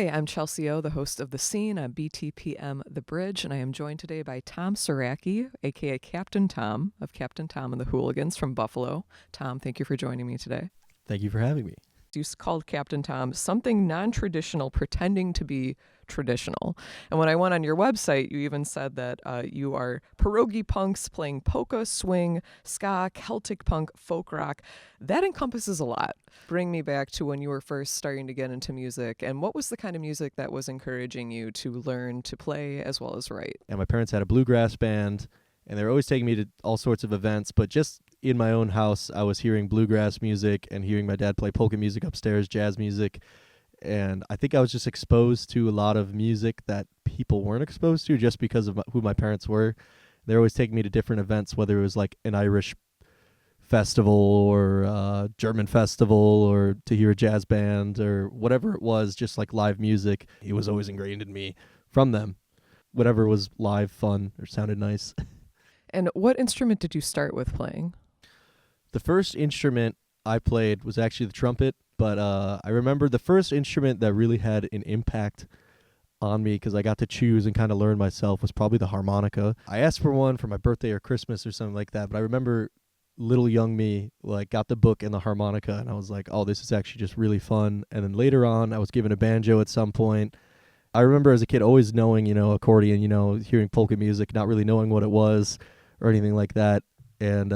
Hi, I'm Chelsea O, the host of The Scene on BTPM The Bridge, and I am joined today by Tom Saracki, aka Captain Tom of Captain Tom and the Hooligans from Buffalo. Tom, thank you for joining me today. Thank you for having me. You called Captain Tom something non-traditional, pretending to be traditional. And when I went on your website, you even said that you are pierogi punks playing polka, swing, ska, Celtic punk, folk rock. That encompasses a lot. Bring me back to when you were first starting to get into music, and what was the kind of music that was encouraging you to learn to play as well as write? And my parents had a bluegrass band, and they were always taking me to all sorts of events, but just in my own house, I was hearing bluegrass music and hearing my dad play polka music upstairs, jazz music. And I think I was just exposed to a lot of music that people weren't exposed to just because of who my parents were. They're always taking me to different events, whether it was like an Irish festival or a German festival or to hear a jazz band or whatever it was, just like live music. It was always ingrained in me from them. Whatever was live, fun, or sounded nice. And what instrument did you start with playing? The first instrument I played was actually the trumpet, but I remember the first instrument that really had an impact on me because I got to choose and kind of learn myself was probably the harmonica. I asked for one for my birthday or Christmas or something like that, but I remember little young me got the book and the harmonica, and I was like, oh, this is actually just really fun. And then later on, I was given a banjo at some point. I remember as a kid always knowing, accordion, hearing polka music, not really knowing what it was or anything like that. And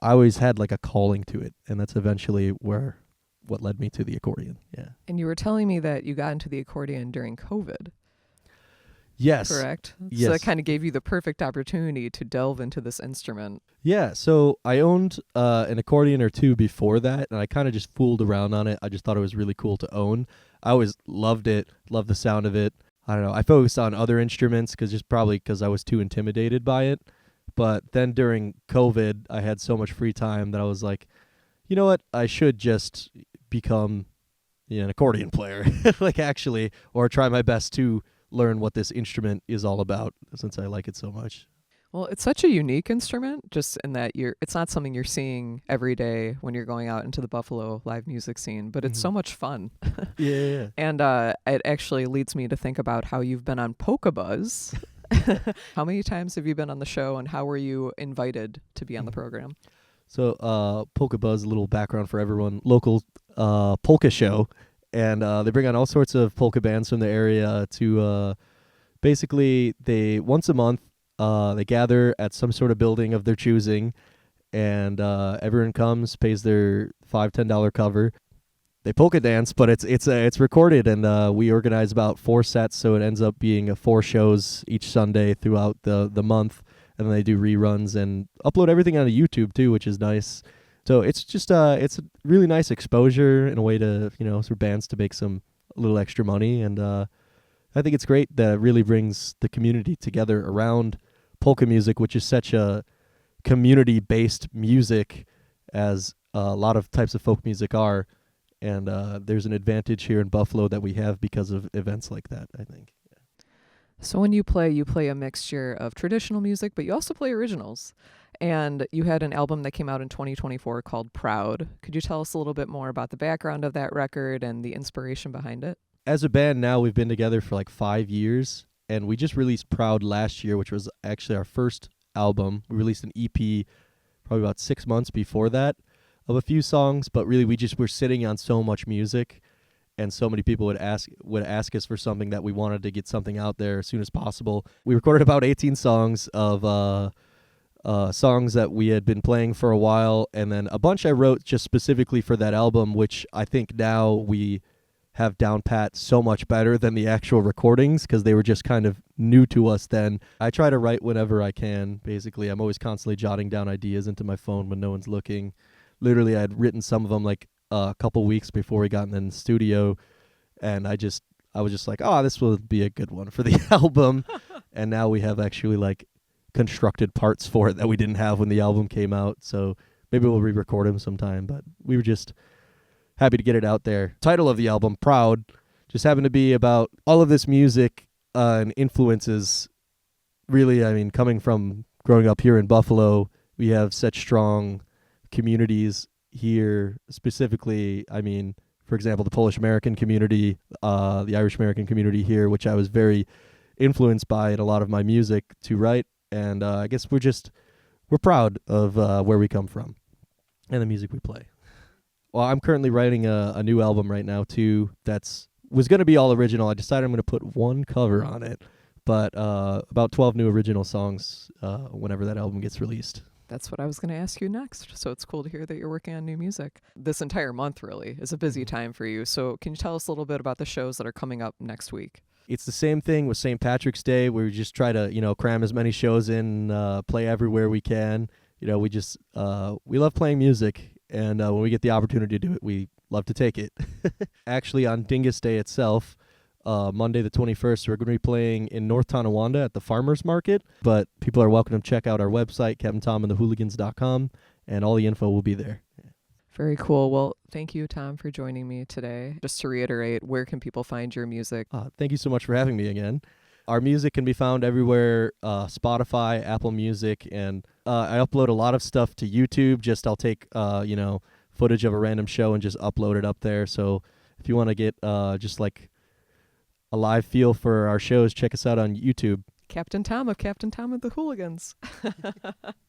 I always had like a calling to it, and that's eventually what led me to the accordion. Yeah. And you were telling me that you got into the accordion during COVID. Yes. Correct? Yes. So that kind of gave you the perfect opportunity to delve into this instrument. Yeah, so I owned an accordion or two before that, and I kind of just fooled around on it. I just thought it was really cool to own. I always loved it, loved the sound of it. I don't know. I focused on other instruments probably because I was too intimidated by it. But then during COVID, I had so much free time that I was like, you know what? I should just become an accordion player, or try my best to learn what this instrument is all about since I like it so much. Well, it's such a unique instrument, just in that it's not something you're seeing every day when you're going out into the Buffalo live music scene, but it's so much fun. Yeah. And it actually leads me to think about how you've been on Polka Buzz. How many times have you been on the show, and how were you invited to be on the program? So Polka Buzz, a little background for everyone, local polka show, and they bring on all sorts of polka bands from the area to basically once a month they gather at some sort of building of their choosing, and everyone comes, pays their $5-10 cover. They polka dance, but it's recorded, and we organize about 4 sets, so it ends up being 4 shows each Sunday throughout the month, and then they do reruns and upload everything onto YouTube too, which is nice. So it's just it's a really nice exposure and a way to for bands to make a little extra money, and I think it's great that it really brings the community together around polka music, which is such a community-based music as a lot of types of folk music are. And there's an advantage here in Buffalo that we have because of events like that, I think. Yeah. So when you play a mixture of traditional music, but you also play originals. And you had an album that came out in 2024 called Proud. Could you tell us a little bit more about the background of that record and the inspiration behind it? As a band now, we've been together for like 5 years, and we just released Proud last year, which was actually our first album. We released an EP probably about 6 months before that of a few songs, but really we just were sitting on so much music, and so many people would ask us for something that we wanted to get something out there as soon as possible. We recorded about 18 songs of songs that we had been playing for a while, and then a bunch I wrote just specifically for that album, which I think now we have down pat so much better than the actual recordings because they were just kind of new to us then. I try to write whenever I can, basically. I'm always constantly jotting down ideas into my phone when no one's looking. Literally, I had written some of them a couple weeks before we got in the studio, and I was just like, oh, this will be a good one for the album. And now we have actually constructed parts for it that we didn't have when the album came out, so maybe we'll re-record them sometime, but we were just happy to get it out there. Title of the album, Proud, just happened to be about all of this music and influences. Really, coming from growing up here in Buffalo, we have such strong communities here, specifically, for example, the Polish American community, the Irish American community here, which I was very influenced by in a lot of my music to write. And I guess we're proud of where we come from and the music we play. Well, I'm currently writing a new album right now too. Was going to be all original. I decided I'm going to put one cover on it, but about 12 new original songs whenever that album gets released. That's what I was going to ask you next. So it's cool to hear that you're working on new music. This entire month really is a busy time for you. So can you tell us a little bit about the shows that are coming up next week? It's the same thing with St. Patrick's Day, where we just try to, cram as many shows in, play everywhere we can. We love playing music, and when we get the opportunity to do it, we love to take it. Actually, on Dyngus Day itself, Monday the 21st, we're going to be playing in North Tonawanda at the Farmers Market, but people are welcome to check out our website, CaptainTomandTheHooligans.com, and all the info will be there. Very cool. Well, thank you, Tom, for joining me today. Just to reiterate, where can people find your music? Thank you so much for having me again. Our music can be found everywhere, Spotify, Apple Music, and I upload a lot of stuff to YouTube. I'll take, footage of a random show and just upload it up there. So if you want to get just like a live feel for our shows, check us out on YouTube. Captain Tom of Captain Tom and the Hooligans.